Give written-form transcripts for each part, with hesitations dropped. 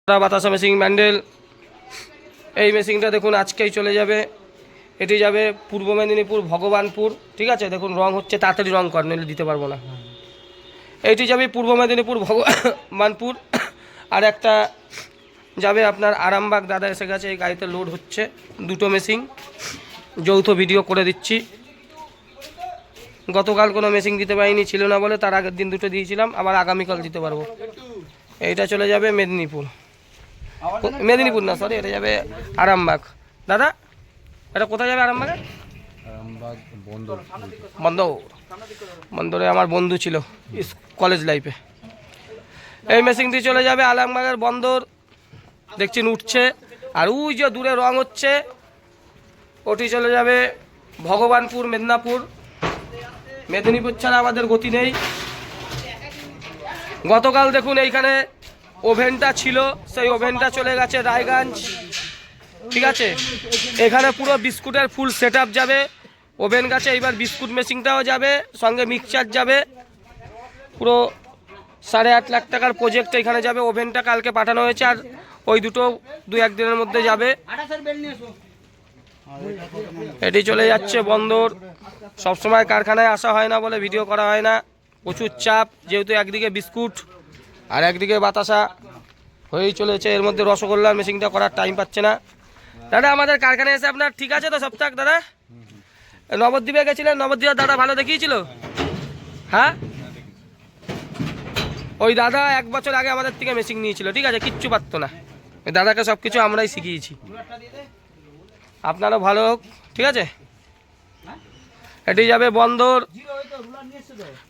বাতাসা মেশিন ব্যান্ডেল এই মেশিনটা দেখুন আজকেই চলে যাবে। এটি যাবে পূর্ব মেদিনীপুর ভগবানপুর। ঠিক আছে, দেখুন রং হচ্ছে, তাড়াতাড়ি রং কর নিলে দিতে পারবো না। এইটি যাবে পূর্ব মেদিনীপুর ভগবানপুর। আর একটা যাবে আপনার আরামবাগ। দাদা এসে গেছে, এই গাড়িতে লোড হচ্ছে। দুটো মেশিন যৌথ ভিডিও করে দিচ্ছি। গতকাল কোনো মেশিন দিতে পারিনি, ছিল না বলে, তার আগের দিন দুটো দিয়েছিলাম, আবার আগামীকাল দিতে পারবো। এইটা চলে যাবে মেদিনীপুর, মেদিনীপুর না সরি, এটা যাবে আরামবাগ। দাদা এটা কোথায় যাবে? আরামবাগে বন্দরে আমার বন্ধু ছিল কলেজ লাইফে। এই মেশিনটি চলে যাবে আরামবাগের বন্দর। দেখছেন উঠছে, আর ওই যে দূরে রং হচ্ছে ওটি চলে যাবে ভগবানপুর মেদিনীপুর। মেদিনীপুর ছাড়া আমাদের গতি নেই। গতকাল দেখুন এইখানে ওভেনটা ছিল, সেই ওভেনটা চলে গেছে রায়গঞ্জ। ঠিক আছে, এখানে পুরো বিস্কুটের ফুল সেট আপ যাবে। ওভেন গেছে, এইবার বিস্কুট মেশিনটাও যাবে, সঙ্গে মিক্সচার যাবে। পুরো 8.5 লাখ টাকার প্রজেক্ট এখানে যাবে। ওভেনটা কালকে পাঠানো হয়েছে, আর ওই দুটো 2-1 দিনের মধ্যে যাবে। এটি চলে যাচ্ছে বন্দর। সবসময় কারখানায় আসা হয় না বলে ভিডিও করা হয় না, প্রচুর চাপ, যেহেতু একদিকে বিস্কুট আর একদিকে বাতাসা হয়েই চলেছে। এর মধ্যে রসগোল্লার মেশিনটা করার টাইম পাচ্ছে না। দাদা আমাদের কারখানায় এসে আপনার ঠিক আছে তো সপ্তাহ? দাদা নবদ্বীপে গেছিলেন, নবদ্বীপের দাদা ভালো দেখিয়েছিল? হ্যাঁ, ওই দাদা 1 বছর আগে আমাদের থেকে মেশিন নিয়েছিল। ঠিক আছে, কিচ্ছু পারতো না। ওই দাদাকে সব কিছু আমরাই শিখিয়েছি। আপনারও ভালো হোক। ঠিক আছে, এটি যাবে বন্দর।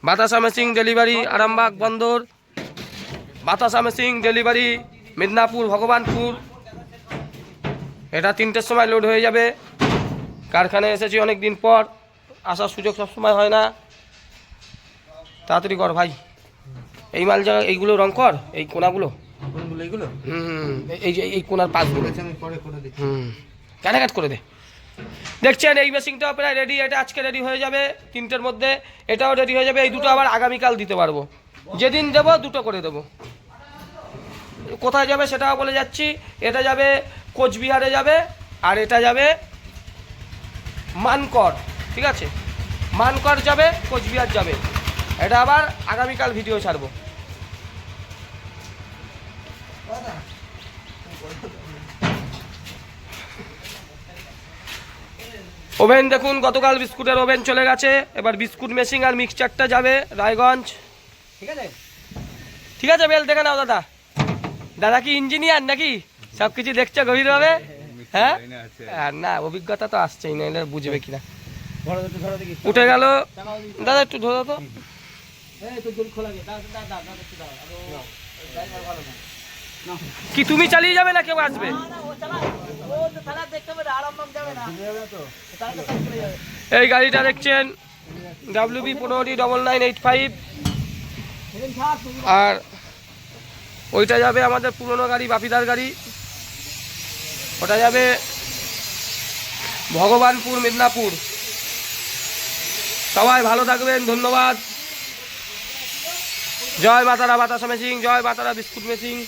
বাতাসা মেশিন ডেলিভারি আরামবাগ বন্দর, বাতাসা মেশিন ডেলিভারি মেদিনীপুর ভগবানপুর। এটা 3টের সময় লোড হয়ে যাবে। কারখানায় এসেছি অনেক দিন পর, আসার সুযোগ সবসময় হয় না। তাড়াতাড়ি কর ভাই, এই মাল জায়গা এইগুলো রং কর, এই কোনাগুলো এইগুলো এই যে এই কোনার পাশগুলো কাট করে দে। দেখছেন এই মেশিনটাও প্রায় রেডি। এটা আজকে রেডি হয়ে যাবে 3টের মধ্যে। এটাও রেডি হয়ে যাবে। এই দুটো আবার আগামীকাল দিতে পারবো। যেদিন দেবো দুটো করে দেবো। কোথায় যাবে সেটাও বলে যাচ্ছি। এটা যাবে কোচবিহারে যাবে, আর এটা যাবে মানকড়। ঠিক আছে, মানকড় যাবে, কোচবিহার যাবে। এটা আবার আগামীকাল ভিডিও ছাড়বো। ওভেন দেখুন, গতকাল বিস্কুটের ওভেন চলে গেছে। এবার বিস্কুট মেশিন আর মিক্সচারটা যাবে রায়গঞ্জ। ঠিক আছে, ঠিক আছে, বেল দেখে নাও দাদা। দাদা কি ইঞ্জিনিয়ার নাকি? সব কিছু দেখছে গভীরভাবে? হ্যাঁ, আর না অভিজ্ঞতা তো আসছেই, না বুঝবে কিনা। উঠে গেল দাদা, একটু ধরো তো। কি তুমি চালিয়ে যাবে না কেউ আসবে? এই গাড়িটা দেখছেন WB 15D9985, আর ওইটা যাবে আমাদের পুরনো গাড়ি, বাপিদার গাড়ি। ওটা যাবে ভগবানপুর মেদিনীপুর। সবাই ভালো থাকবেন, ধন্যবাদ। জয় মাতারা বাতাসা মেশিন, জয় মাতারা বিস্কুট মেশিন।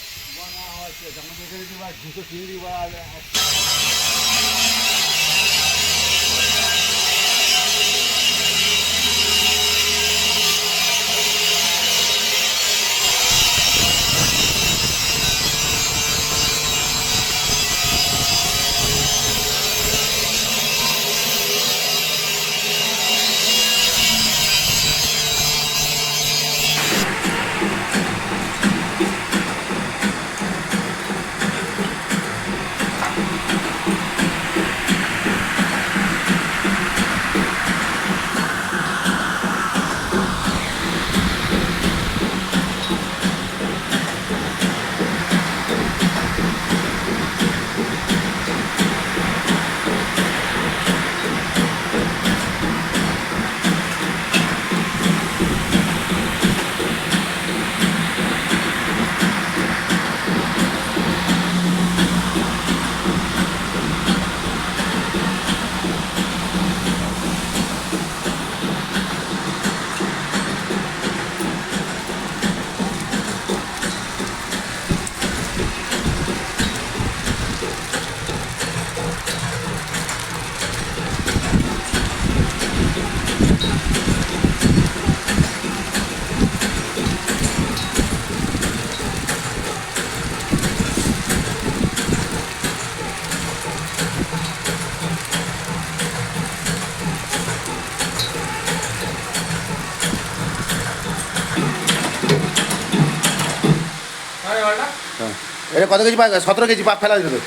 হ্যাঁ এটা কত কেজি পাক 17 কেজি পাক ফেলা হয়েছে তো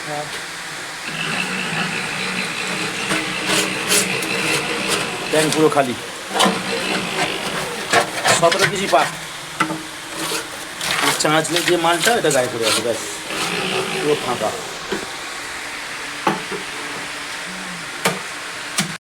ট্যাঙ্ক পুরো খালি 17 কেজি পাক চাঁচলে যে মালটা এটা গায়ে পড়ে আছে ব্যাস পুরো ফাঁকা